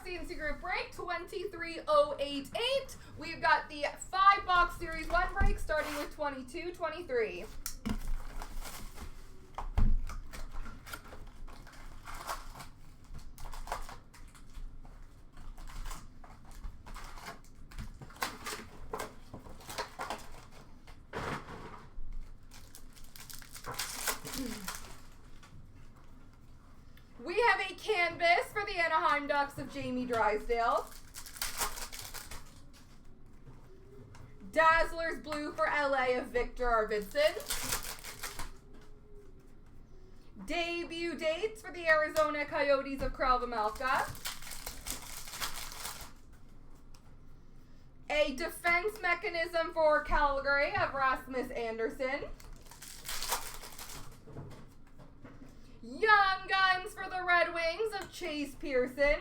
CNC group break 23088. We've got the 5-box series 1 break starting with 2223. We have a canvas for the Anaheim Ducks of Jamie Drysdale. Dazzlers blue for LA of Victor Arvidsson. Debut dates for the Arizona Coyotes of Kralvamelka. A defense mechanism for Calgary of Rasmus Anderson. Young Guns for the Red Wings of Chase Pearson.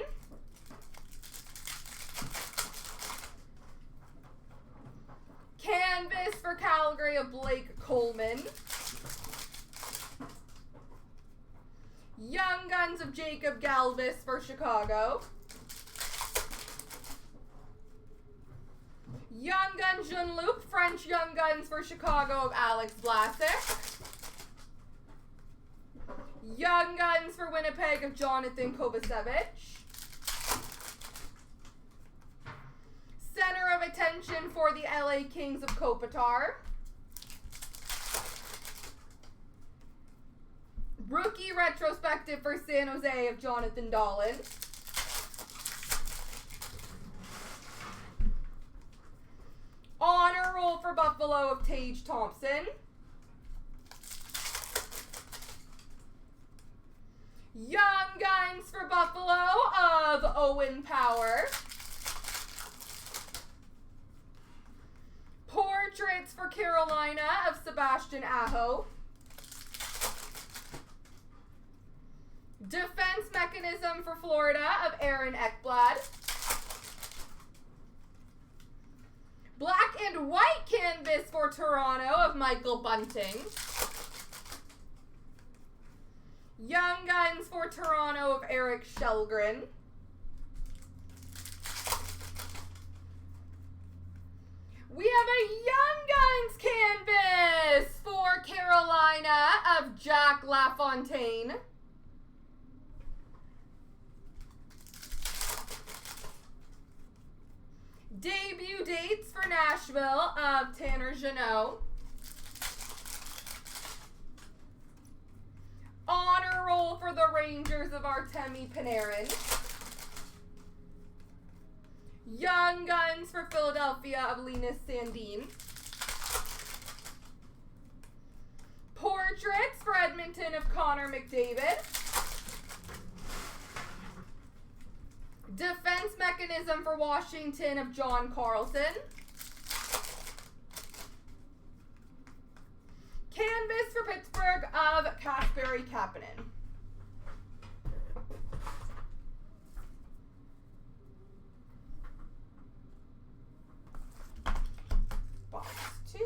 Canvas for Calgary of Blake Coleman. Young Guns of Jacob Galvis for Chicago. Young Gun Jean-Luc, French Young Guns for Chicago of Alex Vlasic. Young Guns for Winnipeg of Jonathan Kovacevic. Center of attention for the LA Kings of Kopitar. Rookie retrospective for San Jose of Jonathan Dahlen. Honor roll for Buffalo of Tage Thompson. Young Guns for Buffalo of Owen Power. Portraits for Carolina of Sebastian Aho. Defense mechanism for Florida of Aaron Ekblad. Black and white canvas for Toronto of Michael Bunting. Young Guns for Toronto of Eric Shellgren. We have a Young Guns canvas for Carolina of Jack LaFontaine. Debut dates for Nashville of Tanner Jeannot. Honor roll for the Rangers of Artemi Panarin. Young Guns for Philadelphia of Linus Sandin. Portraits for Edmonton of Connor McDavid. Defense mechanism for Washington of John Carlson. Canvas for Pittsburgh of Kasperi Kapanen. Box 2.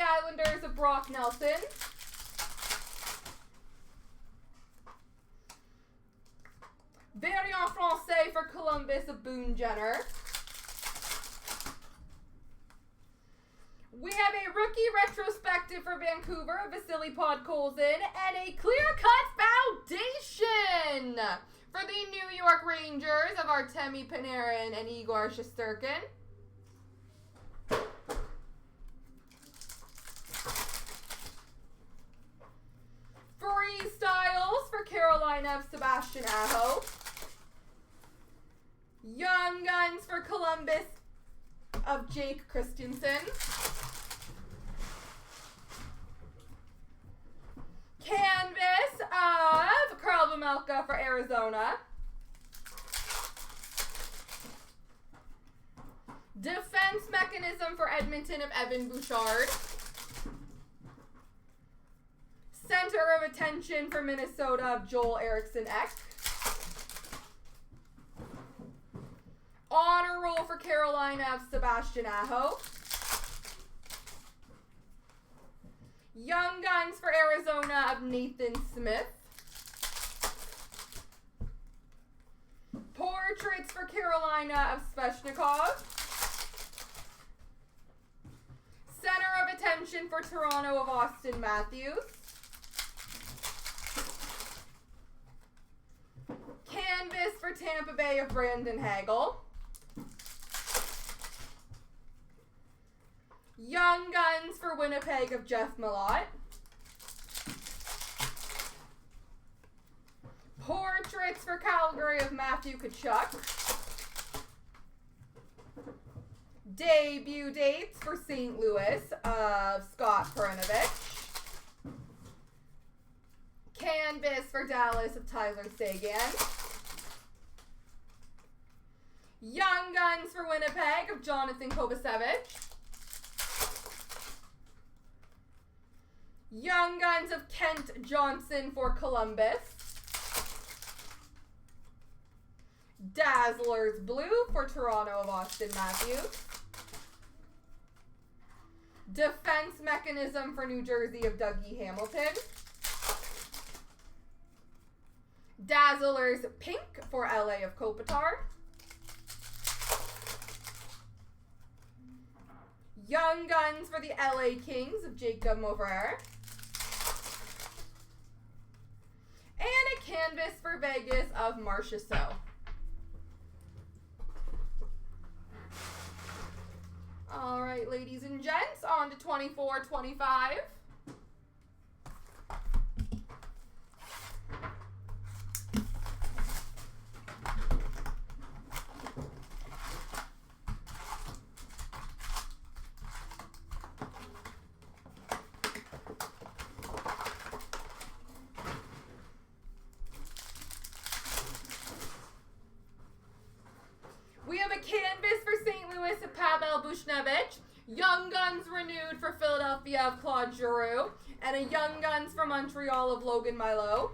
Islanders of Brock Nelson. Variant Francais for Columbus of Boone Jenner. We have a rookie retrospective for Vancouver of Vasily Podkolzin and a clear-cut foundation for the New York Rangers of Artemi Panarin and Igor Shesterkin. Freestyles for Carolina of Sebastian Aho. Young Guns for Columbus of Jake Christensen. Canvas of Kralvamelka for Arizona. Defense mechanism for Edmonton of Evan Bouchard. of Attention for Minnesota of Joel Eriksson Ek. Honor Roll for Carolina of Sebastian Aho. Young Guns for Arizona of Nathan Smith. Portraits for Carolina of Svechnikov. Center of Attention for Toronto of Austin Matthews. Canvas for Tampa Bay of Brandon Hagel. Young Guns for Winnipeg of Jeff Malott. Portraits for Calgary of Matthew Tkachuk. Debut dates for St. Louis of Scott Perunovich. Canvas for Dallas of Tyler Seguin. Young Guns for Winnipeg of Jonathan Kovacevic. Young Guns of Kent Johnson for Columbus. Dazzlers Blue for Toronto of Austin Matthews. Defense Mechanism for New Jersey of Dougie Hamilton. Dazzlers Pink for LA of Kopitar. Young Guns for the LA Kings of Jacob Maurer. And a canvas for Vegas of Marcia So. All right, ladies and gents, on to 24-25. We have a canvas for St. Louis of Pavel Buchnevich, Young Guns renewed for Philadelphia of Claude Giroux, and a Young Guns for Montreal of Logan Milo.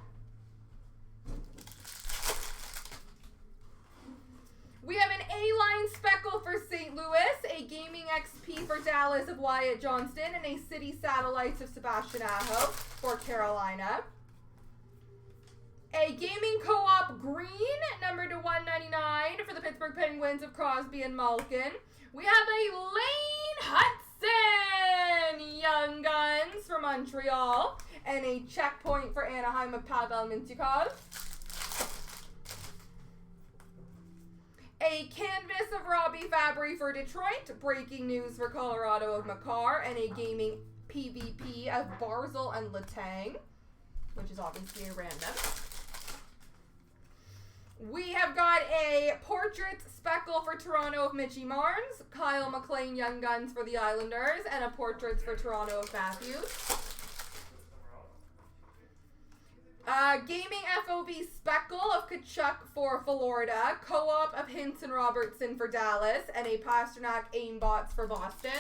We have an A-line speckle for St. Louis, a Gaming XP for Dallas of Wyatt Johnston, and a City Satellites of Sebastian Aho for Carolina. A Gaming Co-op Green, numbered to 199 for the Pittsburgh Penguins of Crosby and Malkin. We have a Lane Hudson Young Guns for Montreal, and a checkpoint for Anaheim of Pavel Mintyukov. A canvas of Robbie Fabry for Detroit, breaking news for Colorado of Makar, and a Gaming PvP of Barzal and Letang, which is obviously a random. We have got a Portraits Speckle for Toronto of Mitchie Marnes, Kyle McLean Young Guns for the Islanders, and a Portraits for Toronto of Matthews. Gaming FOV Speckle of Tkachuk for Florida, Co-op of Hinton Robertson for Dallas, and a Pasternak Aimbots for Boston.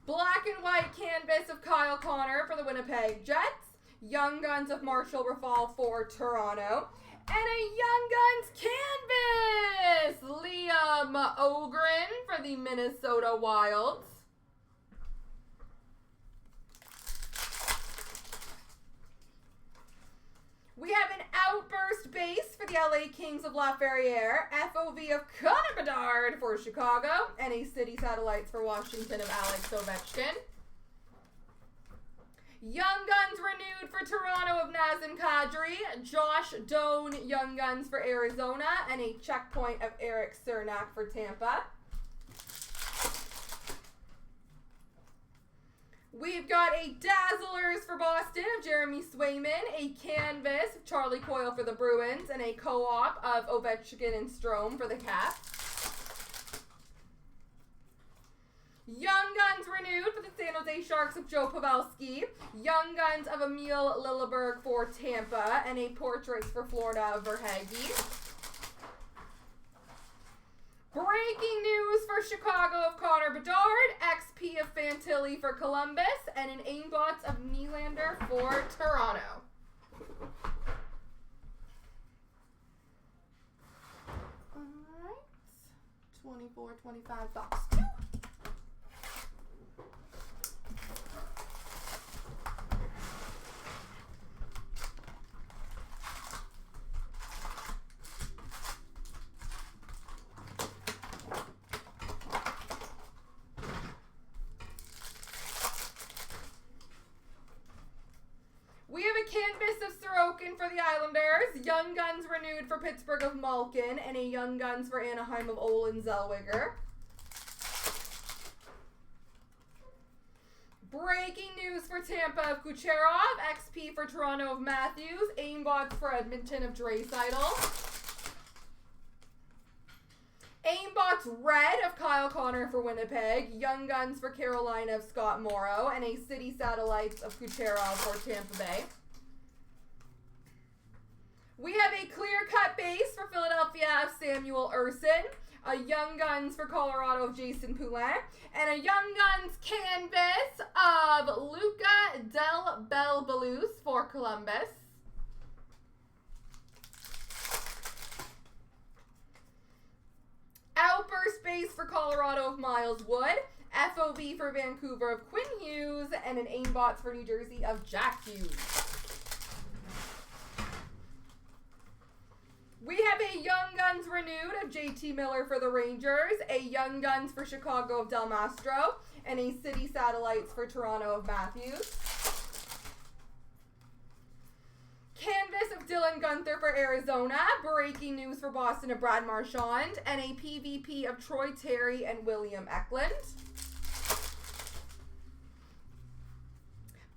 Black and white canvas of Kyle Connor for the Winnipeg Jets. Young Guns of Marshall Rafal for Toronto. And a Young Guns canvas, Liam Ogren for the Minnesota Wild. We have an Outburst base for the LA Kings of LaFerriere, FOV of Connor Bedard for Chicago, and a City Satellites for Washington of Alex Ovechkin. Young Guns renewed for Toronto of Nazem Kadri, Josh Doan Young Guns for Arizona, and a checkpoint of Eric Cernak for Tampa. We've got a Dazzlers for Boston of Jeremy Swayman, a canvas of Charlie Coyle for the Bruins, and a co-op of Ovechkin and Strome for the Caps. Young Guns renewed for the San Jose Sharks of Joe Pavelski, Young Guns of Emil Lilleberg for Tampa, and a Portraits for Florida of Verhaeghe. Breaking news for Chicago of Connor Bedard, XP of Fantilli for Columbus, and an Aimbots of Nylander for Toronto. Alright. 24-25 box 2. We have a canvas of Sorokin for the Islanders, Young Guns renewed for Pittsburgh of Malkin, and a Young Guns for Anaheim of Olin Zellweger. Breaking news for Tampa of Kucherov, XP for Toronto of Matthews, Aimbots for Edmonton of Draisaitl. Aimbots red of Kyle Connor for Winnipeg, Young Guns for Carolina of Scott Morrow, and a City Satellites of Kucherov for Tampa Bay. We have a clear-cut base for Philadelphia of Samuel Urson, a Young Guns for Colorado of Jason Poulin, and a Young Guns canvas of Luca Del Belbalus for Columbus. Outburst base for Colorado of Miles Wood, FOB for Vancouver of Quinn Hughes, and an Aimbots for New Jersey of Jack Hughes. We have a Young Guns renewed of JT Miller for the Rangers, a Young Guns for Chicago of Del Mastro, and a City Satellites for Toronto of Matthews. Canvas of Dylan Gunther for Arizona, breaking news for Boston of Brad Marchand, and a PvP of Troy Terry and William Eklund.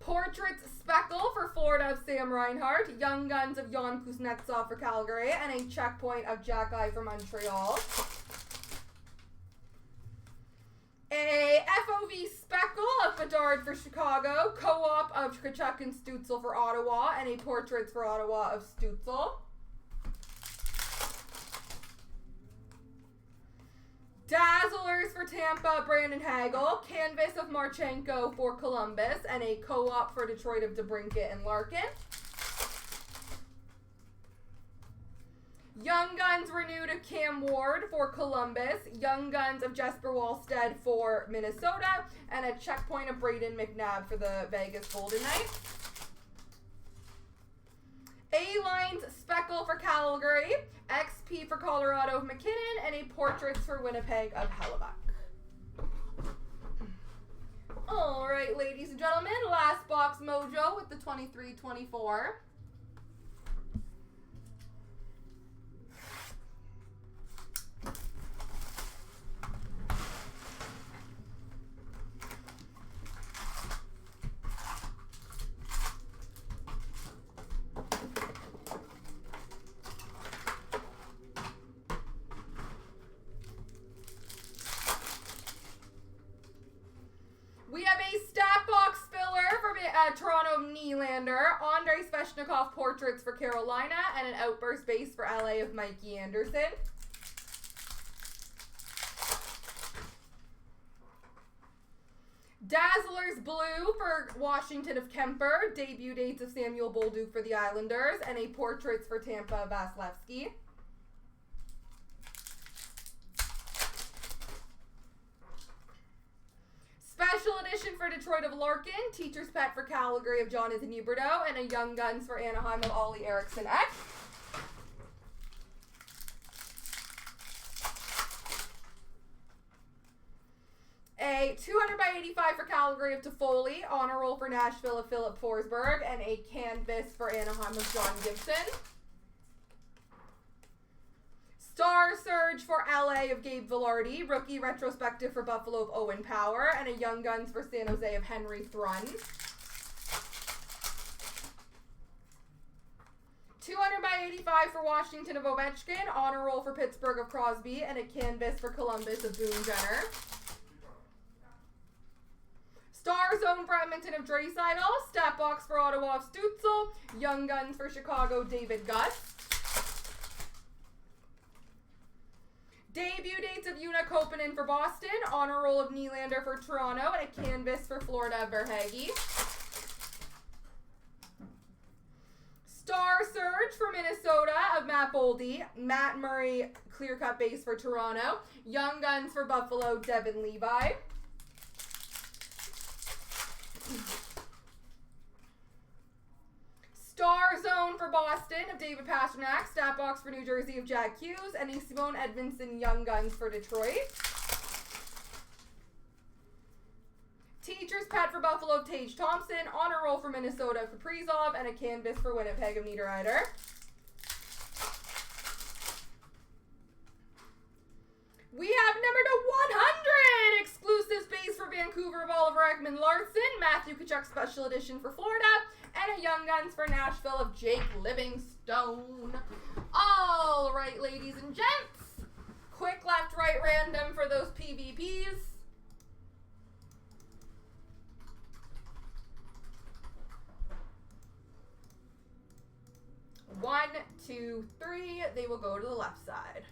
Portraits Speckle for Florida of Sam Reinhart, Young Guns of Jan Kuznetsov for Calgary, and a checkpoint of Jack Eye for Montreal. A FOV Speckle of Bedard for Chicago, co-op of Tkachuk and Stützle for Ottawa, and a Portraits for Ottawa of Stützle. Dazzlers for Tampa, Brandon Hagel, canvas of Marchenko for Columbus, and a co-op for Detroit of DeBrincat and Larkin. Young Guns renewed of Cam Ward for Columbus, Young Guns of Jesper Wallstead for Minnesota, and a checkpoint of Braden McNabb for the Vegas Golden Knights. A-Lines Speckle for Calgary, XP for Colorado of McKinnon, and a Portraits for Winnipeg of Hellebuck. All right, ladies and gentlemen, last box mojo with the 23-24. We have a stat box filler for Toronto of Nylander, Andrei Svechnikov Portraits for Carolina, and an outburst base for LA of Mikey Anderson. Dazzlers Blue for Washington of Kemper, debut dates of Samuel Bolduc for the Islanders, and a Portraits for Tampa of Vasilevsky. Special edition for Detroit of Larkin, Teacher's Pet for Calgary of Jonathan Huberdeau, and a Young Guns for Anaheim of Ollie Eriksson X. A 200/85 for Calgary of Toffoli, honor roll for Nashville of Philip Forsberg, and a canvas for Anaheim of John Gibson. Star Surge for LA of Gabe Vilardi, rookie retrospective for Buffalo of Owen Power, and a Young Guns for San Jose of Henry Thrun. 200/85 for Washington of Ovechkin, honor roll for Pittsburgh of Crosby, and a canvas for Columbus of Boone Jenner. Star Zone for Edmonton of Draisaitl, stat box for Ottawa of Stützle, Young Guns for Chicago David Gus. Debut dates of Una Koppanen for Boston, honor roll of Nylander for Toronto, and a canvas for Florida of Verhaeghe. Star Surge for Minnesota of Matt Boldy, Matt Murray clear cut base for Toronto, Young Guns for Buffalo, Devin Levi. Star Zone for Boston of David Pastrnak, Stat Box for New Jersey of Jack Hughes, and a Simone Edmondson Young Guns for Detroit. Teacher's Pet for Buffalo of Tage Thompson, honor roll for Minnesota of Kaprizov, and a canvas for Winnipeg of Niederreiter. We have number to 100 exclusive space for Vancouver of Oliver Ekman-Larsson, Matthew Tkachuk special edition for Florida, and a Young Guns for Nashville of Jake Livingstone. All right, ladies and gents. Quick left, right random for those PVPs. 1, 2, 3. They will go to the left side.